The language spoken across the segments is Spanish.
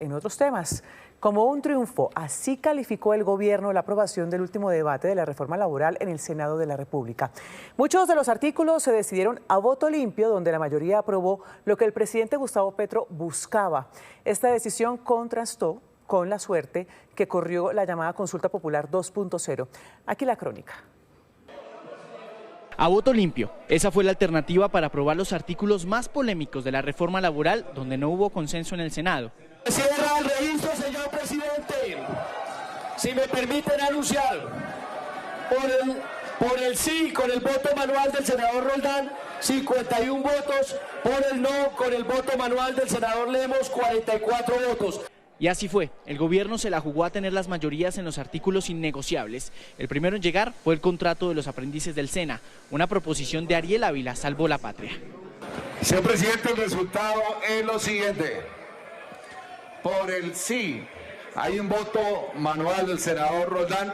En otros temas, como un triunfo, así calificó el gobierno la aprobación del último debate de la reforma laboral en el Senado de la República. Muchos de los artículos se decidieron a voto limpio, donde la mayoría aprobó lo que el presidente Gustavo Petro buscaba. Esta decisión contrastó con la suerte que corrió la llamada consulta popular 2.0. Aquí la crónica. A voto limpio, esa fue la alternativa para aprobar los artículos más polémicos de la reforma laboral, donde no hubo consenso en el Senado. Cierra el registro, señor presidente. Si me permiten anunciar, por el sí, con el voto manual del senador Roldán, 51 votos, por el no, con el voto manual del senador Lemos, 44 votos. Y así fue, el gobierno se la jugó a tener las mayorías en los artículos innegociables. El primero en llegar fue el contrato de los aprendices del SENA, una proposición de Ariel Ávila salvó la patria. Señor presidente, el resultado es lo siguiente. Por el sí, hay un voto manual del senador Roldán,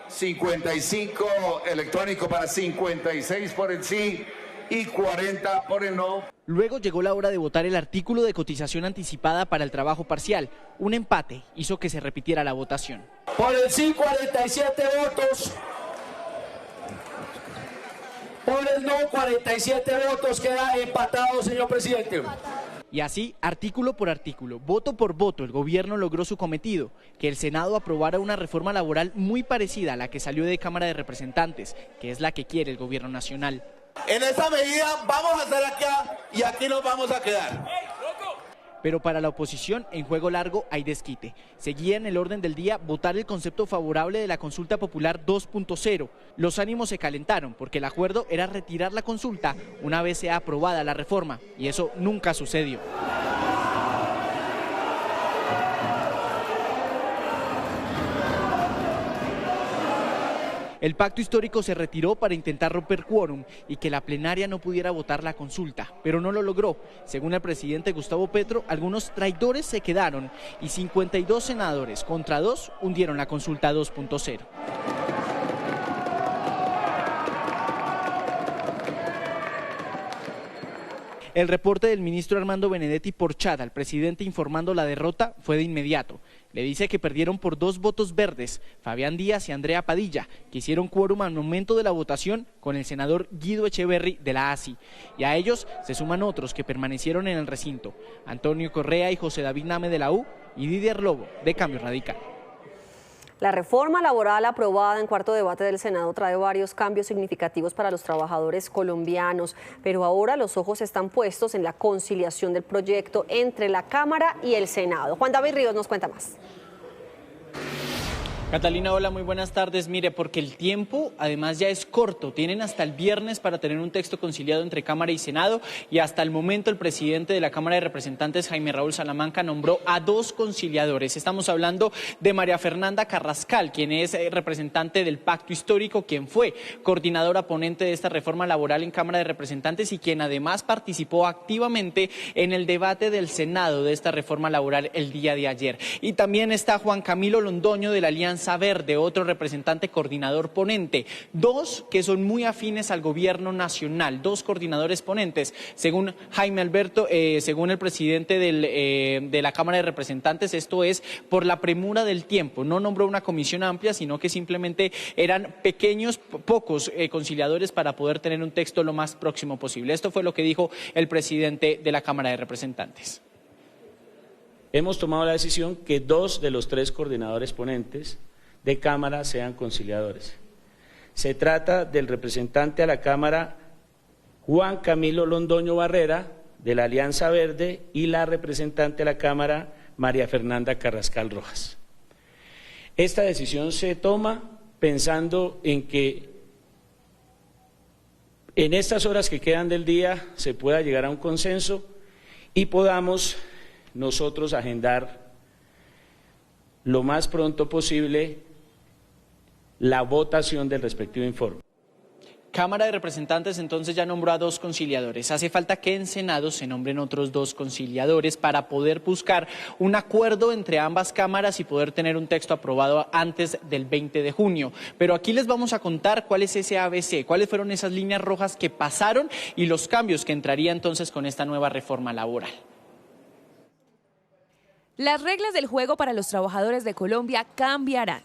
55 electrónico para 56 por el sí y 40 por el no. Luego llegó la hora de votar el artículo de cotización anticipada para el trabajo parcial. Un empate hizo que se repitiera la votación. Por el sí, 47 votos. Por el no, 47 votos. Queda empatado, señor presidente. Y así, artículo por artículo, voto por voto, el gobierno logró su cometido, que el Senado aprobara una reforma laboral muy parecida a la que salió de Cámara de Representantes, que es la que quiere el gobierno nacional. En esta medida vamos a estar acá y aquí nos vamos a quedar. Pero para la oposición, en juego largo hay desquite. Seguía en el orden del día votar el concepto favorable de la consulta popular 2.0. Los ánimos se calentaron porque el acuerdo era retirar la consulta una vez sea aprobada la reforma, y eso nunca sucedió. El pacto histórico se retiró para intentar romper quórum y que la plenaria no pudiera votar la consulta, pero no lo logró. Según el presidente Gustavo Petro, algunos traidores se quedaron y 52 senadores contra 2 hundieron la consulta 2.0. El reporte del ministro Armando Benedetti por chat al presidente informando la derrota fue de inmediato. Le dice que perdieron por 2 votos verdes, Fabián Díaz y Andrea Padilla, que hicieron quórum al momento de la votación con el senador Guido Echeverry de la ASI. Y a ellos se suman otros que permanecieron en el recinto, Antonio Correa y José David Name de la U y Didier Lobo de Cambio Radical. La reforma laboral aprobada en cuarto debate del Senado trae varios cambios significativos para los trabajadores colombianos, pero ahora los ojos están puestos en la conciliación del proyecto entre la Cámara y el Senado. Juan David Ríos nos cuenta más. Catalina, hola, muy buenas tardes. Mire, porque el tiempo además ya es corto. Tienen hasta el viernes para tener un texto conciliado entre Cámara y Senado y hasta el momento el presidente de la Cámara de Representantes, Jaime Raúl Salamanca, nombró a 2 conciliadores. Estamos hablando de María Fernanda Carrascal, quien es representante del Pacto Histórico, quien fue coordinadora ponente de esta reforma laboral en Cámara de Representantes y quien además participó activamente en el debate del Senado de esta reforma laboral el día de ayer. Y también está Juan Camilo Londoño de la Alianza Verde, otro representante coordinador ponente, 2 que son muy afines al gobierno nacional, 2 coordinadores ponentes, según Jaime Alberto, según el presidente de la Cámara de Representantes, esto es por la premura del tiempo, no nombró una comisión amplia, sino que simplemente eran pocos conciliadores para poder tener un texto lo más próximo posible. Esto fue lo que dijo el presidente de la Cámara de Representantes. Hemos tomado la decisión que 2 de los 3 coordinadores ponentes de Cámara sean conciliadores. Se trata del representante a la Cámara Juan Camilo Londoño Barrera, de la Alianza Verde, y la representante a la Cámara María Fernanda Carrascal Rojas. Esta decisión se toma pensando en que en estas horas que quedan del día se pueda llegar a un consenso y podamos nosotros agendar lo más pronto posible la votación del respectivo informe. Cámara de Representantes entonces ya nombró a 2 conciliadores. Hace falta que en Senado se nombren otros 2 conciliadores para poder buscar un acuerdo entre ambas cámaras y poder tener un texto aprobado antes del 20 de junio. Pero aquí les vamos a contar cuál es ese ABC, cuáles fueron esas líneas rojas que pasaron y los cambios que entraría entonces con esta nueva reforma laboral. Las reglas del juego para los trabajadores de Colombia cambiarán.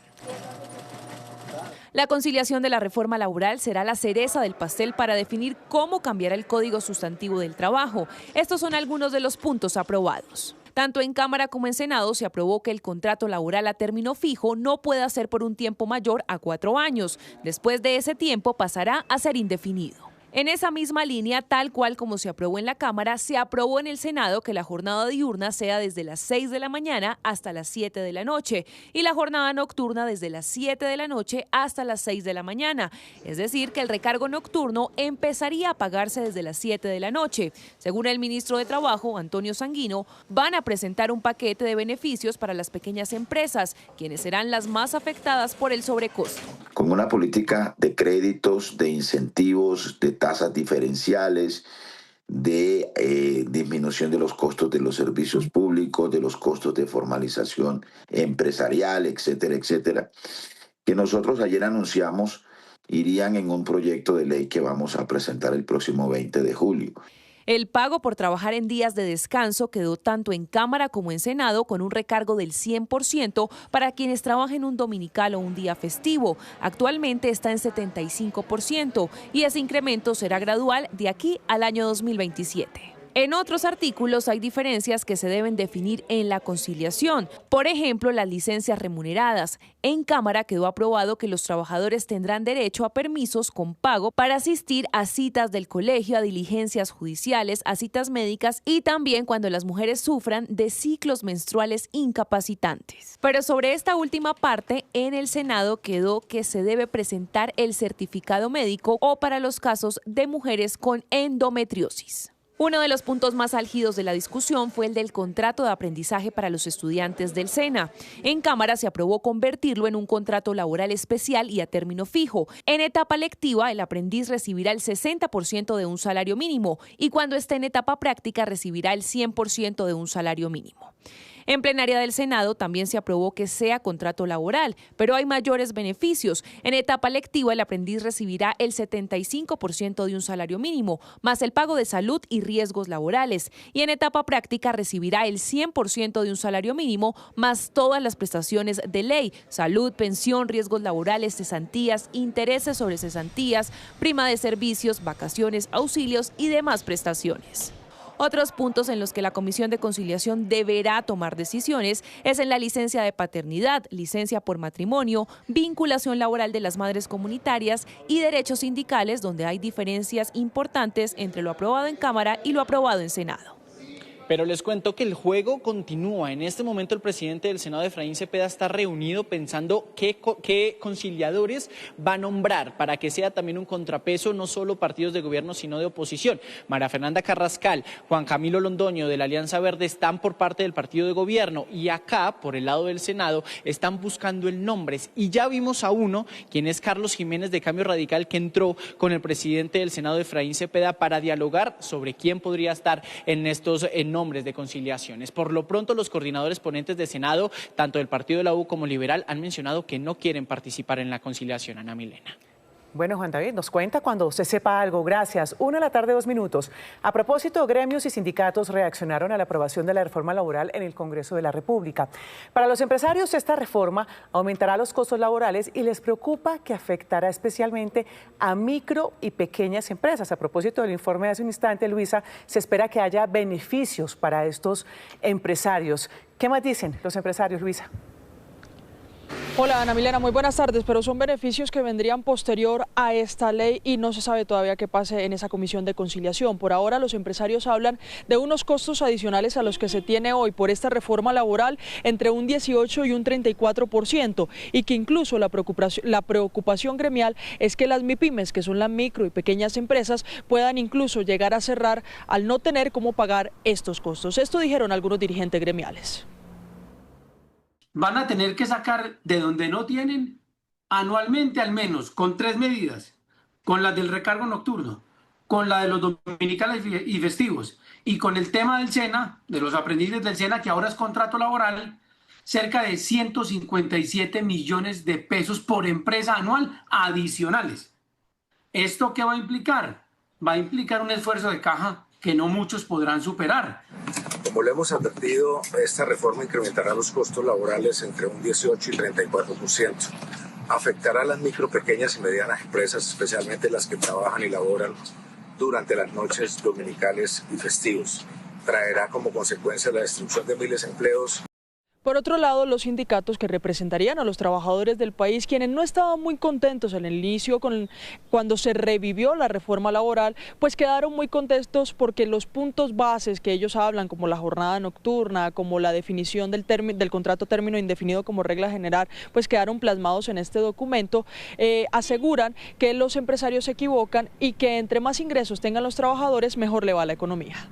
La conciliación de la reforma laboral será la cereza del pastel para definir cómo cambiará el Código Sustantivo del Trabajo. Estos son algunos de los puntos aprobados. Tanto en Cámara como en Senado se aprobó que el contrato laboral a término fijo no pueda ser por un tiempo mayor a 4 años. Después de ese tiempo pasará a ser indefinido. En esa misma línea, tal cual como se aprobó en la Cámara, se aprobó en el Senado que la jornada diurna sea desde las 6 de la mañana hasta las 7 de la noche y la jornada nocturna desde las 7 de la noche hasta las 6 de la mañana. Es decir, que el recargo nocturno empezaría a pagarse desde las 7 de la noche. Según el ministro de Trabajo, Antonio Sanguino, van a presentar un paquete de beneficios para las pequeñas empresas, quienes serán las más afectadas por el sobrecosto. Con una política de créditos, de incentivos, de tasas diferenciales, de disminución de los costos de los servicios públicos, de los costos de formalización empresarial, etcétera, etcétera, que nosotros ayer anunciamos irían en un proyecto de ley que vamos a presentar el próximo 20 de julio. El pago por trabajar en días de descanso quedó tanto en Cámara como en Senado con un recargo del 100% para quienes trabajen un dominical o un día festivo. Actualmente está en 75% y ese incremento será gradual de aquí al año 2027. En otros artículos hay diferencias que se deben definir en la conciliación. Por ejemplo, las licencias remuneradas. En Cámara quedó aprobado que los trabajadores tendrán derecho a permisos con pago para asistir a citas del colegio, a diligencias judiciales, a citas médicas y también cuando las mujeres sufran de ciclos menstruales incapacitantes. Pero sobre esta última parte, en el Senado quedó que se debe presentar el certificado médico o para los casos de mujeres con endometriosis. Uno de los puntos más álgidos de la discusión fue el del contrato de aprendizaje para los estudiantes del SENA. En Cámara se aprobó convertirlo en un contrato laboral especial y a término fijo. En etapa lectiva, el aprendiz recibirá el 60% de un salario mínimo y cuando esté en etapa práctica recibirá el 100% de un salario mínimo. En plenaria del Senado también se aprobó que sea contrato laboral, pero hay mayores beneficios. En etapa lectiva, el aprendiz recibirá el 75% de un salario mínimo, más el pago de salud y riesgos laborales. Y en etapa práctica recibirá el 100% de un salario mínimo, más todas las prestaciones de ley, salud, pensión, riesgos laborales, cesantías, intereses sobre cesantías, prima de servicios, vacaciones, auxilios y demás prestaciones. Otros puntos en los que la Comisión de Conciliación deberá tomar decisiones es en la licencia de paternidad, licencia por matrimonio, vinculación laboral de las madres comunitarias y derechos sindicales, donde hay diferencias importantes entre lo aprobado en Cámara y lo aprobado en Senado. Pero les cuento que el juego continúa. En este momento el presidente del Senado, Efraín Cepeda, está reunido pensando qué conciliadores va a nombrar para que sea también un contrapeso, no solo partidos de gobierno, sino de oposición. María Fernanda Carrascal, Juan Camilo Londoño de la Alianza Verde están por parte del partido de gobierno y acá, por el lado del Senado, están buscando el nombres. Y ya vimos a uno, quien es Carlos Jiménez de Cambio Radical, que entró con el presidente del Senado, Efraín Cepeda, para dialogar sobre quién podría estar en estos nombres de conciliaciones. Por lo pronto, los coordinadores ponentes de Senado, tanto del partido de la U como liberal, han mencionado que no quieren participar en la conciliación. Ana Milena. Bueno, Juan David, nos cuenta cuando usted sepa algo. Gracias. 1:02 p.m. A propósito, gremios y sindicatos reaccionaron a la aprobación de la reforma laboral en el Congreso de la República. Para los empresarios, esta reforma aumentará los costos laborales y les preocupa que afectará especialmente a micro y pequeñas empresas. A propósito del informe de hace un instante, Luisa, se espera que haya beneficios para estos empresarios. ¿Qué más dicen los empresarios, Luisa? Hola Ana Milena, muy buenas tardes, pero son beneficios que vendrían posterior a esta ley y no se sabe todavía qué pase en esa comisión de conciliación. Por ahora los empresarios hablan de unos costos adicionales a los que se tiene hoy por esta reforma laboral entre un 18 y un 34% y que incluso la preocupación gremial es que las MIPYMES, que son las micro y pequeñas empresas, puedan incluso llegar a cerrar al no tener cómo pagar estos costos. Esto dijeron algunos dirigentes gremiales. Van a tener que sacar de donde no tienen anualmente al menos con 3 medidas, con la del recargo nocturno, con la de los dominicales y festivos y con el tema del SENA, de los aprendices del SENA, que ahora es contrato laboral, cerca de 157 millones de pesos por empresa anual adicionales. ¿Esto qué va a implicar? Va a implicar un esfuerzo de caja que no muchos podrán superar. Como lo hemos advertido, esta reforma incrementará los costos laborales entre un 18 y 34%. Afectará a las micro, pequeñas y medianas empresas, especialmente las que trabajan y laboran durante las noches dominicales y festivos. Traerá como consecuencia la destrucción de miles de empleos. Por otro lado, los sindicatos que representarían a los trabajadores del país, quienes no estaban muy contentos en el inicio cuando se revivió la reforma laboral, pues quedaron muy contentos porque los puntos bases que ellos hablan, como la jornada nocturna, como la definición del contrato término indefinido como regla general, pues quedaron plasmados en este documento. Aseguran que los empresarios se equivocan y que entre más ingresos tengan los trabajadores, mejor le va a la economía.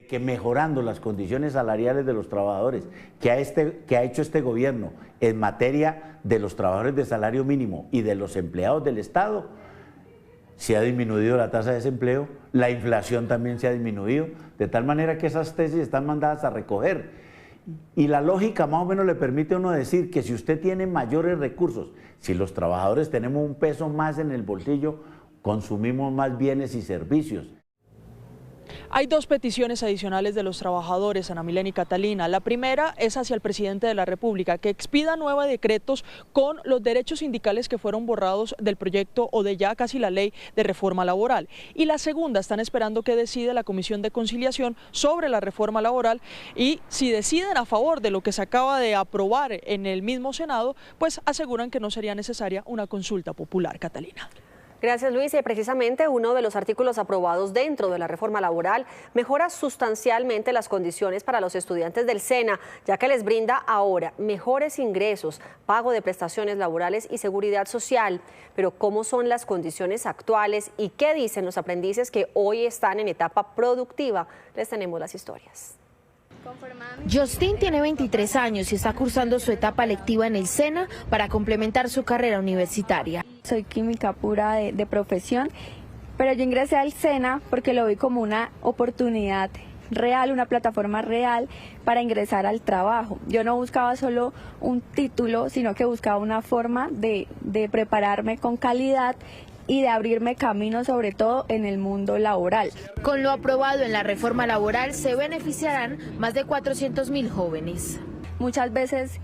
Que mejorando las condiciones salariales de los trabajadores que ha hecho este gobierno en materia de los trabajadores de salario mínimo y de los empleados del Estado, se ha disminuido la tasa de desempleo, la inflación también se ha disminuido, de tal manera que esas tesis están mandadas a recoger. Y la lógica más o menos le permite a uno decir que si usted tiene mayores recursos, si los trabajadores tenemos un peso más en el bolsillo, consumimos más bienes y servicios. Hay dos peticiones adicionales de los trabajadores, Ana Milena y Catalina. La primera es hacia el presidente de la República, que expida nuevos decretos con los derechos sindicales que fueron borrados del proyecto o de ya casi la ley de reforma laboral. Y la segunda, están esperando que decida la Comisión de Conciliación sobre la reforma laboral, y si deciden a favor de lo que se acaba de aprobar en el mismo Senado, pues aseguran que no sería necesaria una consulta popular. Catalina. Gracias, Luis. Y precisamente uno de los artículos aprobados dentro de la reforma laboral mejora sustancialmente las condiciones para los estudiantes del SENA, ya que les brinda ahora mejores ingresos, pago de prestaciones laborales y seguridad social. Pero ¿cómo son las condiciones actuales y qué dicen los aprendices que hoy están en etapa productiva? Les tenemos las historias. Justin tiene 23 años y está cursando su etapa lectiva en el SENA para complementar su carrera universitaria. Soy química pura de profesión, pero yo ingresé al SENA porque lo vi como una oportunidad real, una plataforma real para ingresar al trabajo. Yo no buscaba solo un título, sino que buscaba una forma de prepararme con calidad y de abrirme camino, sobre todo en el mundo laboral. Con lo aprobado en la reforma laboral se beneficiarán más de 400.000 jóvenes. Muchas veces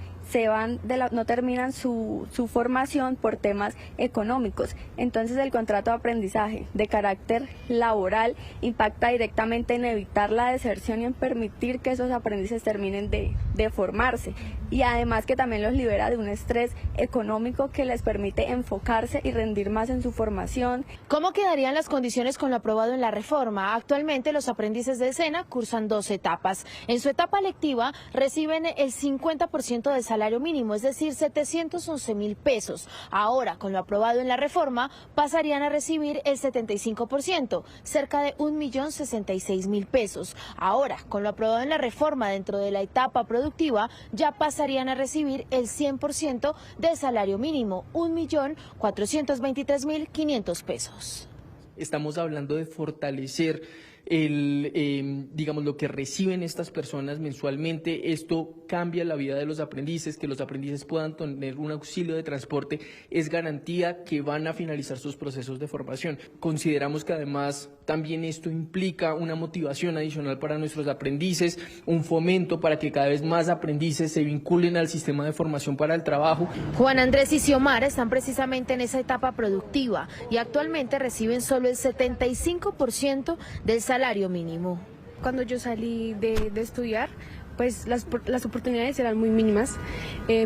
no terminan su formación por temas económicos. Entonces el contrato de aprendizaje de carácter laboral impacta directamente en evitar la deserción y en permitir que esos aprendices terminen de formarse. Y además que también los libera de un estrés económico que les permite enfocarse y rendir más en su formación. ¿Cómo quedarían las condiciones con lo aprobado en la reforma? Actualmente los aprendices de SENA cursan 2 etapas. En su etapa lectiva reciben el 50% de salario mínimo, es decir, 711.000 pesos. Ahora, con lo aprobado en la reforma, pasarían a recibir el 75%, cerca de 1.066.000 pesos. Ahora, con lo aprobado en la reforma dentro de la etapa productiva, ya pasarían a recibir el 100% del salario mínimo, 1.423.500 pesos. Estamos hablando de fortalecer digamos, lo que reciben estas personas mensualmente. Esto cambia la vida de los aprendices, que los aprendices puedan tener un auxilio de transporte, es garantía que van a finalizar sus procesos de formación. Consideramos que además también esto implica una motivación adicional para nuestros aprendices, un fomento para que cada vez más aprendices se vinculen al sistema de formación para el trabajo. Juan Andrés y Xiomara están precisamente en esa etapa productiva y actualmente reciben solo el 75% del salario mínimo. Cuando yo salí de estudiar, pues las oportunidades eran muy mínimas,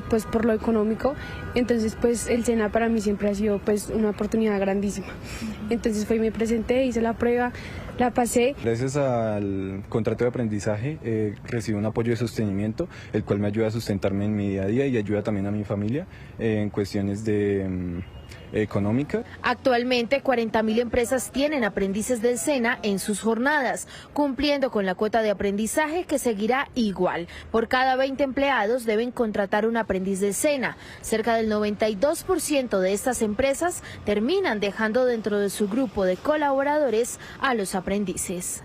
pues por lo económico. Entonces pues el SENA para mí siempre ha sido pues una oportunidad grandísima. Entonces me presenté, hice la prueba, la pasé. Gracias al contrato de aprendizaje recibo un apoyo de sostenimiento, el cual me ayuda a sustentarme en mi día a día y ayuda también a mi familia en cuestiones de económica. Actualmente 40.000 empresas tienen aprendices del SENA en sus jornadas, cumpliendo con la cuota de aprendizaje que seguirá igual. Por cada 20 empleados deben contratar un aprendiz del SENA. Cerca del 92% de estas empresas terminan dejando dentro de su grupo de colaboradores a los aprendices.